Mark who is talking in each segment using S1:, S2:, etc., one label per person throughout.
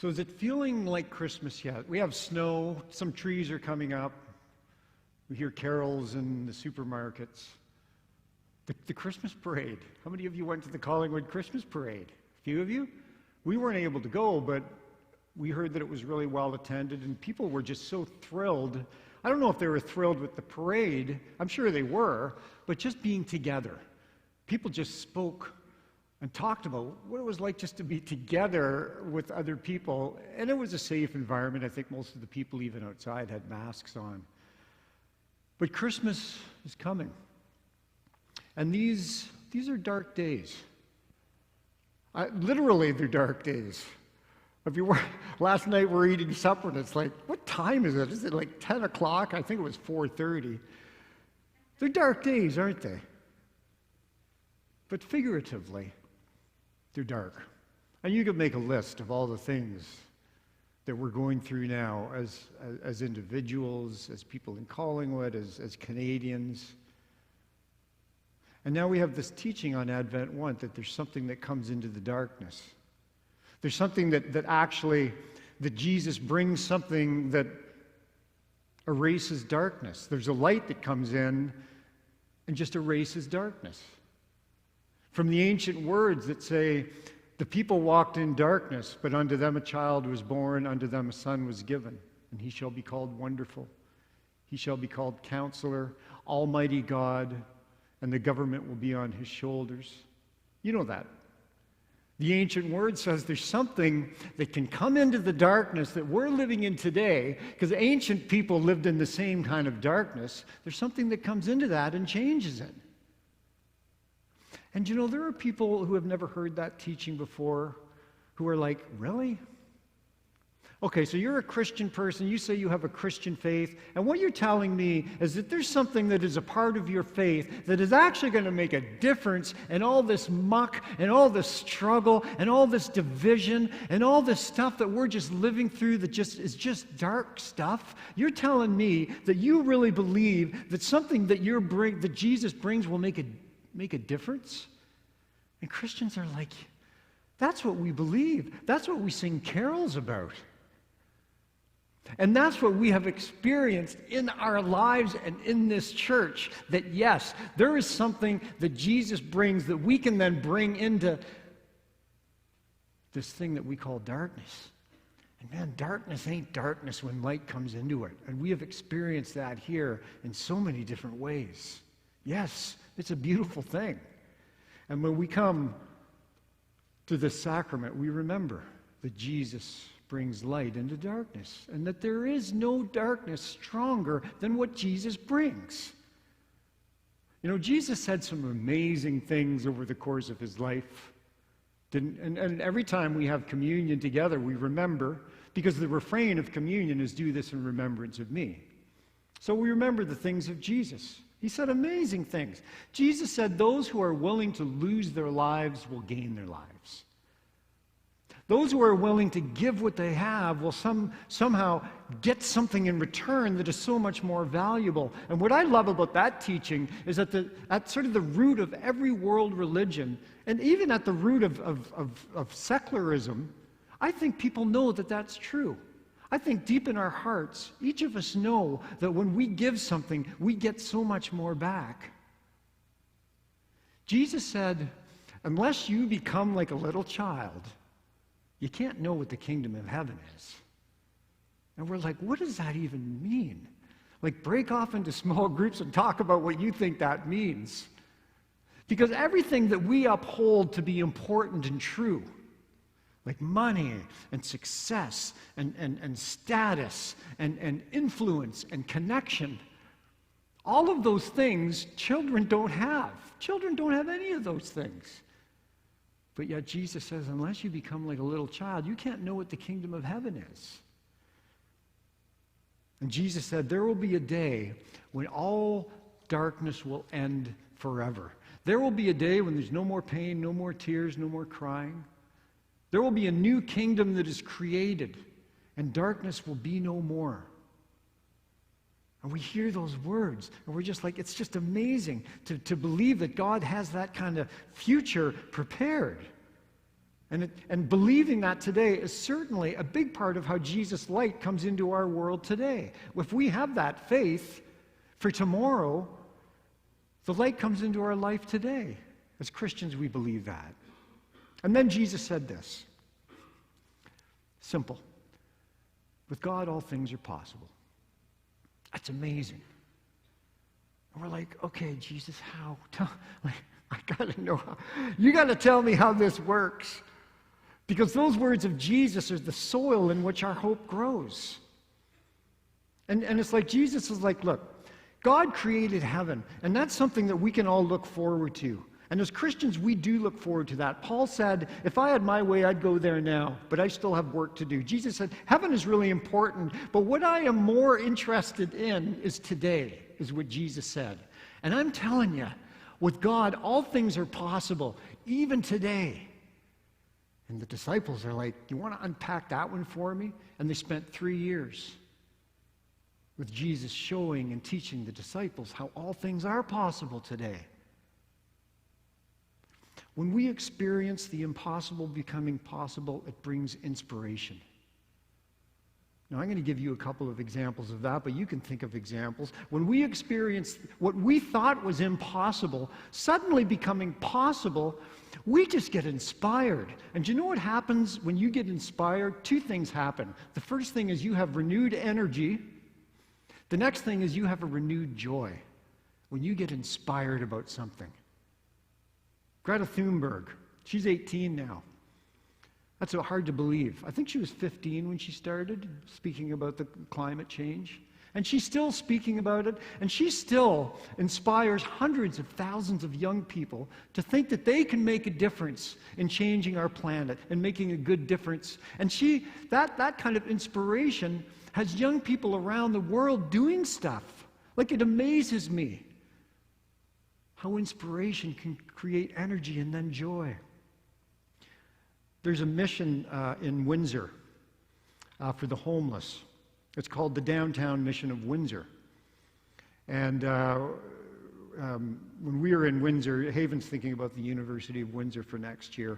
S1: So is it feeling like Christmas yet? We have snow, some trees are coming up, we hear carols in the supermarkets. The Christmas parade. How many of you went to the Collingwood Christmas parade? A few of you? We weren't able to go, but we heard that it was really well attended, and people were just so thrilled. I don't know if they were thrilled with the parade. I'm sure they were, but just being together. People just spoke and talked about what it was like just to be together with other people. And it was a safe environment. I think most of the people, even outside, had masks on. But Christmas is coming. And these are dark days. Literally, they're dark days. Last night we're eating supper, and it's like, what time is it? Is it like 10 o'clock? I think it was 4:30. They're dark days, aren't they? But figuratively, they're dark. And you could make a list of all the things that we're going through now as individuals, as people in Collingwood, as Canadians. And now we have this teaching on Advent 1 that there's something that comes into the darkness. There's something that Jesus brings something that erases darkness. There's a light that comes in and just erases darkness. From the ancient words that say, the people walked in darkness, but unto them a child was born, unto them a son was given, and he shall be called Wonderful. He shall be called Counselor, Almighty God, and the government will be on his shoulders. You know that. The ancient word says there's something that can come into the darkness that we're living in today, because ancient people lived in the same kind of darkness. There's something that comes into that and changes it. And you know, there are people who have never heard that teaching before who are like, really? Okay, so you're a Christian person, you say you have a Christian faith, and what you're telling me is that there's something that is a part of your faith that is actually going to make a difference in all this muck and all this struggle and all this division and all this stuff that we're just living through that is just dark stuff. You're telling me that you really believe that something that that Jesus brings will make a difference? And Christians are like, that's what we believe. That's what we sing carols about. And that's what we have experienced in our lives and in this church, that yes, there is something that Jesus brings that we can then bring into this thing that we call darkness. And man, darkness ain't darkness when light comes into it. And we have experienced that here in so many different ways. Yes, it's a beautiful thing. And when we come to this sacrament, we remember that Jesus brings light into darkness, and that there is no darkness stronger than what Jesus brings. You know, Jesus said some amazing things over the course of his life. And every time we have communion together, we remember, because the refrain of communion is do this in remembrance of me. So we remember the things of Jesus. He said amazing things. Jesus said those who are willing to lose their lives will gain their lives. Those who are willing to give what they have will somehow get something in return that is so much more valuable. And what I love about that teaching is that at sort of the root of every world religion, and even at the root of secularism, I think people know that that's true. I think deep in our hearts, each of us know that when we give something, we get so much more back. Jesus said, unless you become like a little child, you can't know what the kingdom of heaven is. And we're like, what does that even mean? Like, break off into small groups and talk about what you think that means. Because everything that we uphold to be important and true, like money and success and status and influence and connection, all of those things children don't have. Children don't have any of those things. But yet Jesus says, unless you become like a little child, you can't know what the kingdom of heaven is. And Jesus said, there will be a day when all darkness will end forever. There will be a day when there's no more pain, no more tears, no more crying. There will be a new kingdom that is created, and darkness will be no more. And we hear those words, and we're just like, it's just amazing to believe that God has that kind of future prepared. And believing that today is certainly a big part of how Jesus' light comes into our world today. If we have that faith for tomorrow, the light comes into our life today. As Christians, we believe that. And then Jesus said this. Simple. With God, all things are possible. That's amazing. And we're like, okay, Jesus, how? I got to know how. You got to tell me how this works. Because those words of Jesus are the soil in which our hope grows. And it's like Jesus is like, look, God created heaven, and that's something that we can all look forward to. And as Christians, we do look forward to that. Paul said, if I had my way, I'd go there now, but I still have work to do. Jesus said, heaven is really important, but what I am more interested in is today, is what Jesus said. And I'm telling you, with God, all things are possible, even today. And the disciples are like, you want to unpack that one for me? And they spent 3 years with Jesus showing and teaching the disciples how all things are possible today. When we experience the impossible becoming possible, it brings inspiration. Now, I'm going to give you a couple of examples of that, but you can think of examples. When we experience what we thought was impossible suddenly becoming possible, we just get inspired. And do you know what happens when you get inspired? 2 things happen. The first thing is you have renewed energy. The next thing is you have a renewed joy when you get inspired about something. Greta Thunberg, she's 18 now. That's so hard to believe. I think she was 15 when she started speaking about the climate change. And she's still speaking about it, and she still inspires hundreds of thousands of young people to think that they can make a difference in changing our planet and making a good difference. And that kind of inspiration has young people around the world doing stuff. Like, it amazes me how inspiration can create energy and then joy. There's a mission in Windsor for the homeless. It's called the Downtown Mission of Windsor. And when we were in Windsor, Haven's thinking about the University of Windsor for next year.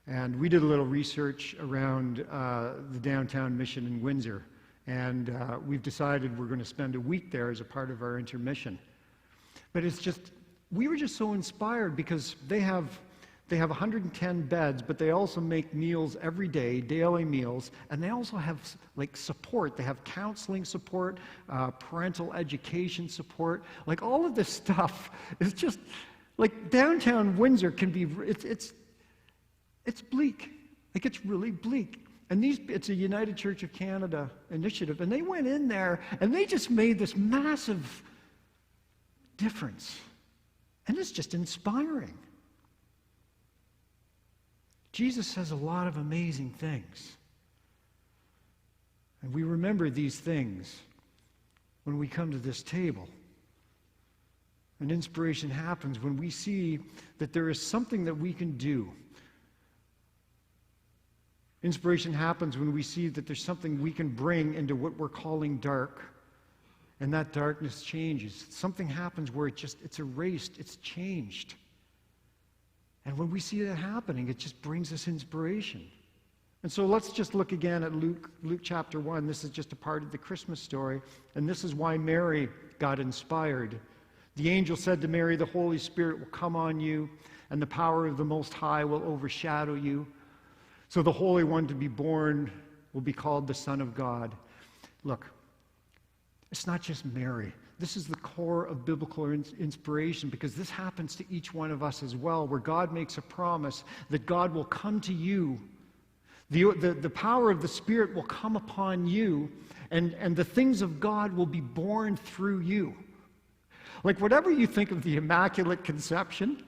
S1: And we did a little research around the Downtown Mission in Windsor. And we've decided we're going to spend a week there as a part of our intermission. But it's just, we were just so inspired because they have 110 beds, but they also make meals every day, daily meals, and they also have like support. They have counseling support, parental education support. Like, all of this stuff is just like downtown Windsor can be. It's bleak. Like, it's really bleak. And it's a United Church of Canada initiative, and they went in there and they just made this massive difference, and it's just inspiring. Jesus says a lot of amazing things. And we remember these things when we come to this table. And inspiration happens when we see that there is something that we can do. Inspiration happens when we see that there's something we can bring into what we're calling dark. And that darkness changes. Something happens where it's erased, it's changed. And when we see that happening, it just brings us inspiration. And so let's just look again at Luke chapter 1. This is just a part of the Christmas story. And this is why Mary got inspired. The angel said to Mary, "The Holy Spirit will come on you, and the power of the Most High will overshadow you. So the Holy One to be born will be called the Son of God." Look, it's not just Mary. This is the core of biblical inspiration, because this happens to each one of us as well, where God makes a promise that God will come to you. The power of the Spirit will come upon you, and the things of God will be born through you. Like, whatever you think of the Immaculate Conception,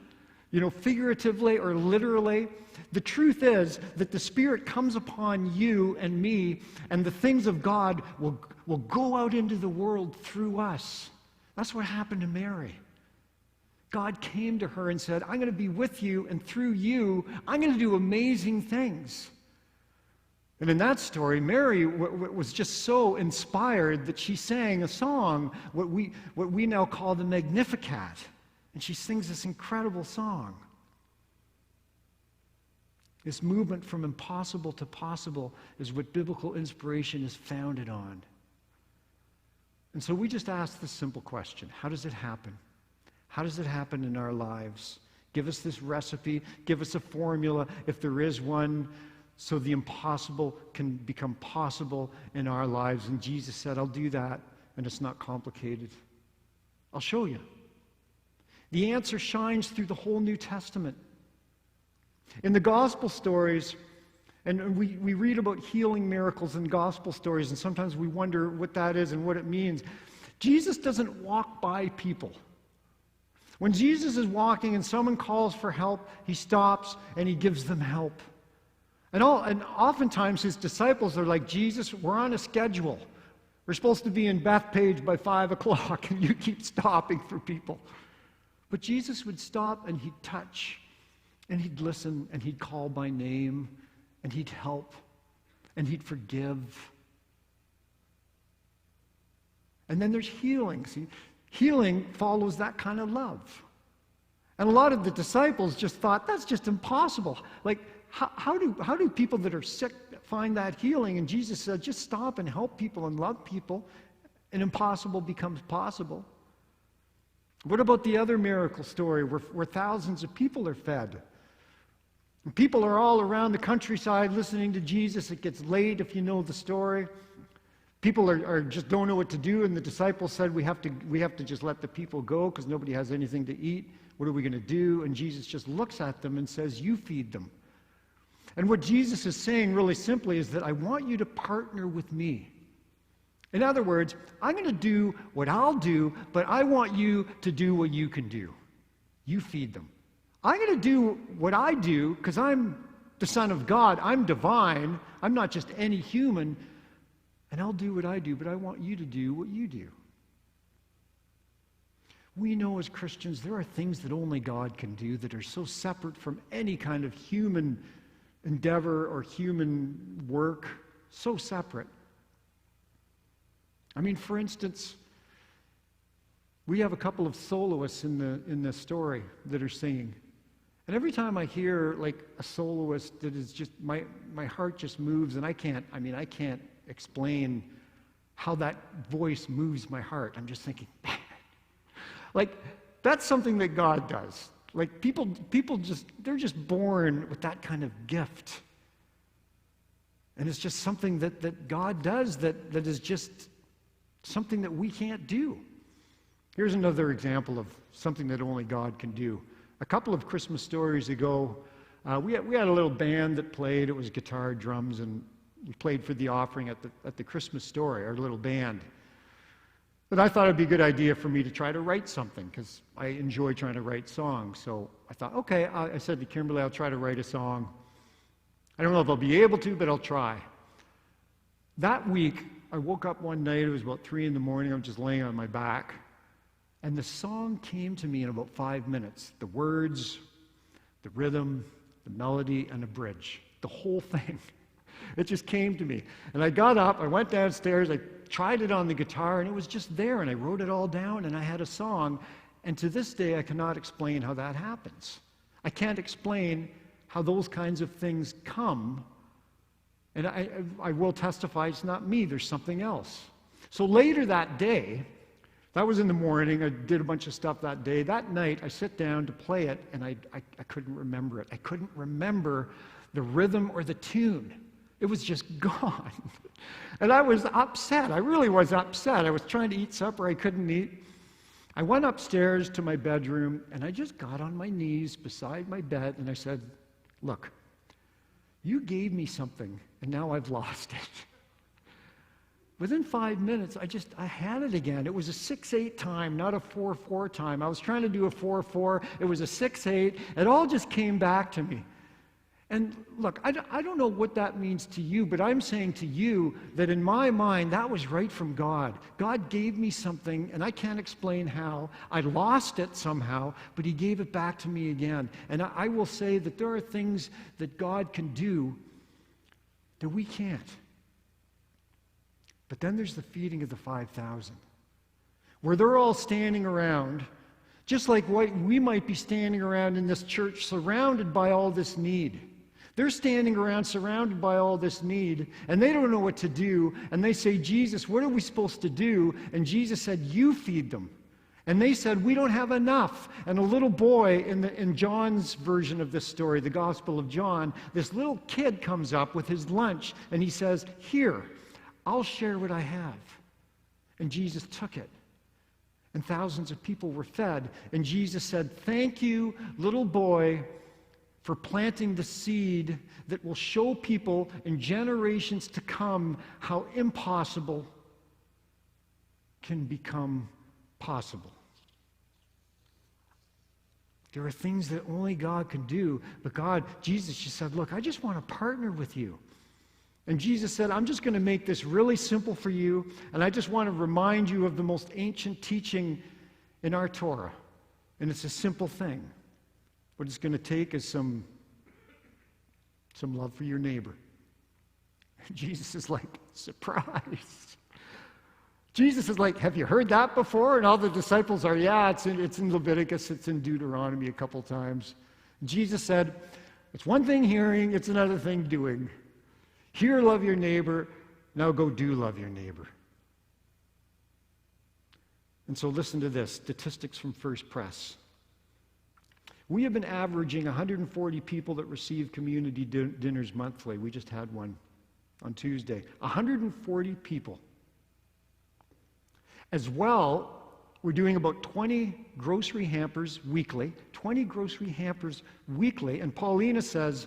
S1: figuratively or literally, the truth is that the Spirit comes upon you and me, and the things of God will go out into the world through us. That's what happened to Mary. God came to her and said, "I'm going to be with you, and through you, I'm going to do amazing things." And in that story, Mary was just so inspired that she sang a song, what we now call the Magnificat. And she sings this incredible song.
S2: This movement from impossible to possible is what biblical inspiration is founded on. And so we just ask this simple question: how does it happen? How does it happen in our lives? Give us this recipe, give us a formula, if there is one, so the impossible can become possible in our lives. And Jesus said, I'll do that, and it's not complicated. I'll show you. The answer shines through the whole New Testament. In the gospel stories, and we read about healing miracles in gospel stories, and sometimes we wonder what that is and what it means. Jesus doesn't walk by people. When Jesus is walking and someone calls for help, he stops and he gives them help. And oftentimes his disciples are like, Jesus, we're on a schedule. We're supposed to be in Bethpage by 5 o'clock, and you keep stopping for people. But Jesus would stop and he'd touch, and he'd listen, and he'd call by name, and he'd help, and he'd forgive. And then there's healing. See, healing follows that kind of love. And a lot of the disciples just thought, that's just impossible. Like, how do people that are sick find that healing? And Jesus said, just stop and help people and love people, and impossible becomes possible. What about the other miracle story where thousands of people are fed? And people are all around the countryside listening to Jesus. It gets late, if you know the story. People are just don't know what to do, and the disciples said, we have to just let the people go because nobody has anything to eat. What are we going to do? And Jesus just looks at them and says, you feed them. And what Jesus is saying really simply is that I want you to partner with me. In other words, I'm going to do what I'll do, but I want you to do what you can do. You feed them. I'm going to do what I do because I'm the Son of God. I'm divine. I'm not just any human. And I'll do what I do, but I want you to do what you do. We know as Christians there are things that only God can do that are so separate from any kind of human endeavor or human work, so separate. I mean, for instance, we have a couple of soloists in the story that are singing. And every time I hear like a soloist that is just, my heart just moves, and I can't explain how that voice moves my heart. I'm just thinking, like, that's something that God does. Like, people they're just born with that kind of gift. And it's just something that God does that is just something that we can't do. Here's another example of something that only God can do. A couple of Christmas stories ago, we had a little band that played. It was guitar, drums, and we played for the offering at the Christmas story, our little band. But I thought it'd be a good idea for me to try to write something because I enjoy trying to write songs. So I thought, okay, I said to Kimberly, I'll try to write a song. I don't know if I'll be able to, but I'll try. That week, I woke up one night, it was about 3 a.m, I'm just laying on my back, and the song came to me in about 5 minutes. The words, the rhythm, the melody, and a bridge. The whole thing. It just came to me. And I got up, I went downstairs, I tried it on the guitar, and it was just there, and I wrote it all down, and I had a song. And to this day, I cannot explain how that happens. I can't explain how those kinds of things come. And I will testify it's not me, there's something else. So later that day, that was in the morning, I did a bunch of stuff that day. That night, I sit down to play it, and I couldn't remember it. I couldn't remember the rhythm or the tune. It was just gone. And I was upset. I really was upset. I was trying to eat supper I couldn't eat. I went upstairs to my bedroom, and I just got on my knees beside my bed, and I said, look, you gave me something, and now I've lost it. Within 5 minutes, I had it again. It was a 6/8 time, not a 4/4 time. I was trying to do a 4/4. It was a 6/8. It all just came back to me. And look, I don't know what that means to you, but I'm saying to you that in my mind, that was right from God. God gave me something, and I can't explain how. I lost it somehow, but he gave it back to me again. And I will say that there are things that God can do that we can't. But then there's the feeding of the 5,000, where they're all standing around, just like we might be standing around in this church surrounded by all this need. They're standing around surrounded by all this need, and they don't know what to do. And they say, Jesus, what are we supposed to do? And Jesus said, you feed them. And they said, we don't have enough. And a little boy, in John's version of this story, the Gospel of John, this little kid comes up with his lunch, and he says, here, I'll share what I have. And Jesus took it. And thousands of people were fed. And Jesus said, thank you, little boy, for planting the seed that will show people in generations to come how impossible can become possible. There are things that only God can do, but Jesus just said, look, I just want to partner with you. And Jesus said, I'm just going to make this really simple for you, and I just want to remind you of the most ancient teaching in our Torah. And it's a simple thing. What it's going to take is some love for your neighbor. Jesus is like, surprise. Jesus is like, have you heard that before? And all the disciples are, yeah, it's in Leviticus, it's in Deuteronomy a couple times. Jesus said, it's one thing hearing, it's another thing doing. Hear, love your neighbor, now go do love your neighbor. And so listen to this, statistics from First Press. We have been averaging 140 people that receive community dinners monthly. We just had one on Tuesday. 140 people. As well, we're doing about 20 grocery hampers weekly. 20 grocery hampers weekly. And Paulina says,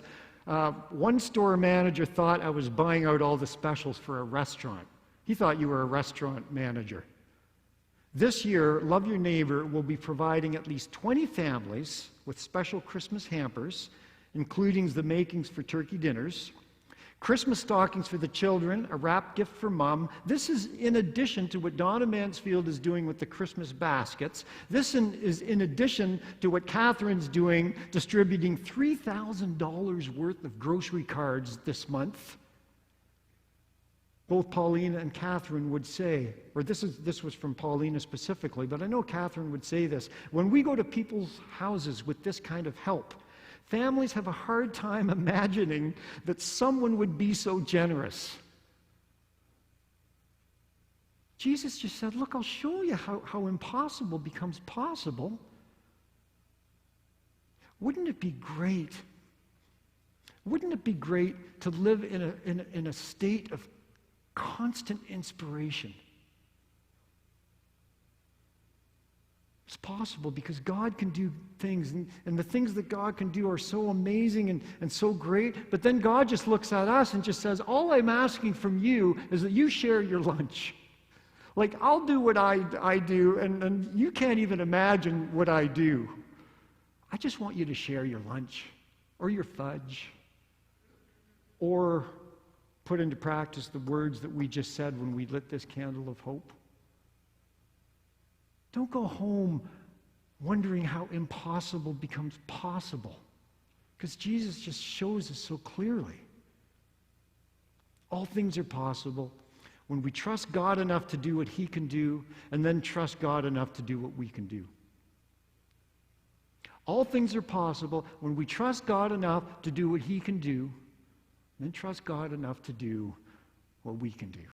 S2: one store manager thought I was buying out all the specials for a restaurant. He thought you were a restaurant manager. This year, Love Your Neighbor will be providing at least 20 families with special Christmas hampers, including the makings for turkey dinners, Christmas stockings for the children, a wrap gift for mom. This is in addition to what Donna Mansfield is doing with the Christmas baskets. This is in addition to what Catherine's doing, distributing $3,000 worth of grocery cards this month. Both Paulina and Catherine would say, or this was from Paulina specifically, but I know Catherine would say this, when we go to people's houses with this kind of help, families have a hard time imagining that someone would be so generous. Jesus just said, look, I'll show you how impossible becomes possible. Wouldn't it be great? Wouldn't it be great to live in a state of constant inspiration? It's possible because God can do things, and the things that God can do are so amazing and so great, but then God just looks at us and just says, all I'm asking from you is that you share your lunch. Like, I'll do what I do, and you can't even imagine what I do. I just want you to share your lunch, or your fudge, or put into practice the words that we just said when we lit this candle of hope. Don't go home wondering how impossible becomes possible, because Jesus just shows us so clearly. All things are possible when we trust God enough to do what He can do, and then trust God enough to do what we can do. All things are possible when we trust God enough to do what He can do, and then trust God enough to do what we can do.